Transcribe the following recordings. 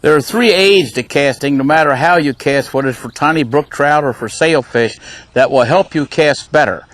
There are 3 aids to casting, no matter how you cast, whether it's for tiny brook trout or for sailfish, that will help you cast better.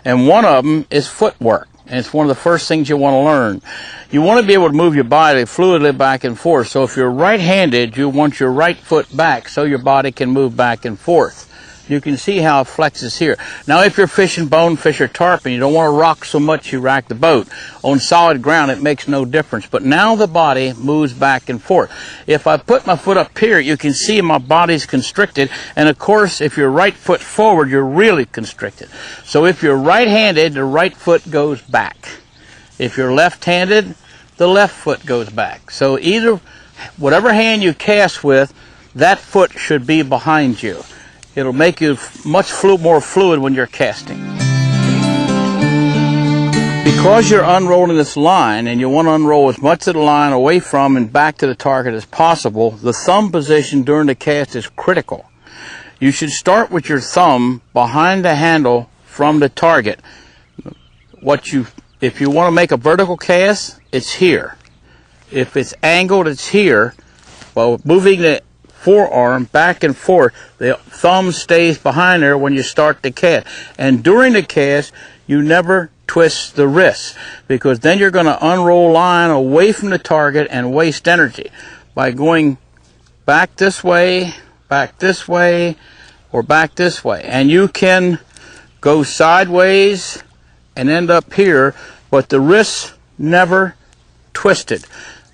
And one of them is footwork. And it's one of the first things you want to learn. You want to be able to move your body fluidly back and forth. So if you're right-handed, you want your right foot back so your body can move back and forth. You can see how it flexes here. Now if you're fishing bonefish or tarpon, you don't want to rock so much you rack the boat. On solid ground it makes no difference, but now the body moves back and forth. If I put my foot up here, you can see my body's constricted, and of course if you're right foot forward, you're really constricted. So if you're right-handed, the right foot goes back. If you're left-handed, the left foot goes back. So whatever hand you cast with, that foot should be behind you. It'll make you much more fluid when you're casting. Because you're unrolling this line and you want to unroll as much of the line away from and back to the target as possible, the thumb position during the cast is critical. You should start with your thumb behind the handle from the target. If you want to make a vertical cast, it's here. If it's angled, it's here. While moving the forearm back and forth, the thumb stays behind there when you start the cast. And during the cast, you never twist the wrist, because then you're going to unroll line away from the target and waste energy by going back this way, or back this way. And you can go sideways and end up here, but the wrist never twisted.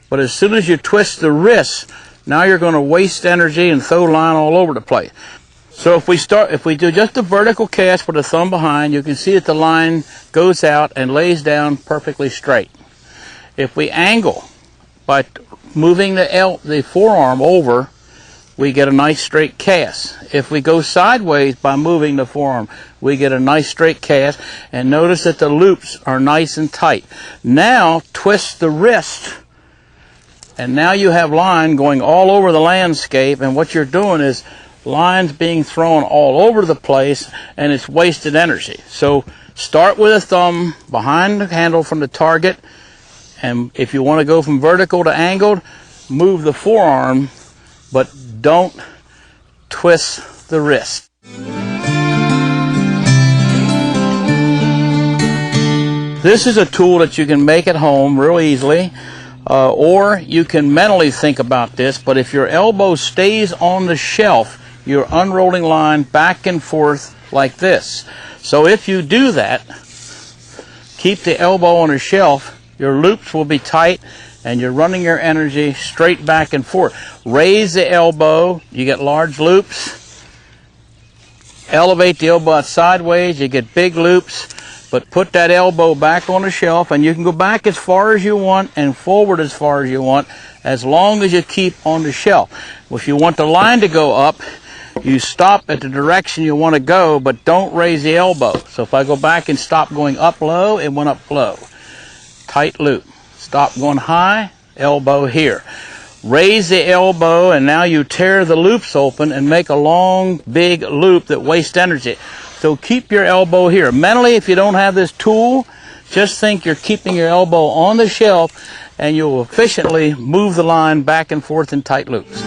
But as soon as you twist the wrist, now you're going to waste energy and throw line all over the place. So if we do just a vertical cast with the thumb behind, you can see that the line goes out and lays down perfectly straight. If we angle by moving the forearm over, we get a nice straight cast. If we go sideways by moving the forearm, we get a nice straight cast. And notice that the loops are nice and tight. Now twist the wrist, and now you have line going all over the landscape, and what you're doing is lines being thrown all over the place, and it's wasted energy. So start with a thumb behind the handle from the target, and if you want to go from vertical to angled, move the forearm, but don't twist the wrist. This is a tool that you can make at home real easily. Or you can mentally think about this, but if your elbow stays on the shelf, you're unrolling line back and forth like this. So if you do that, keep the elbow on the shelf, your loops will be tight and you're running your energy straight back and forth. Raise the elbow, you get large loops. Elevate the elbow out sideways, you get big loops. But put that elbow back on the shelf, and you can go back as far as you want and forward as far as you want, as long as you keep on the shelf. If you want the line to go up, you stop at the direction you want to go, but don't raise the elbow. So if I go back and stop going up low, it went up low. Tight loop. Stop going high, elbow here. Raise the elbow, and now you tear the loops open and make a long, big loop that wastes energy. So keep your elbow here. Mentally, if you don't have this tool, just think you're keeping your elbow on the shelf, and you'll efficiently move the line back and forth in tight loops.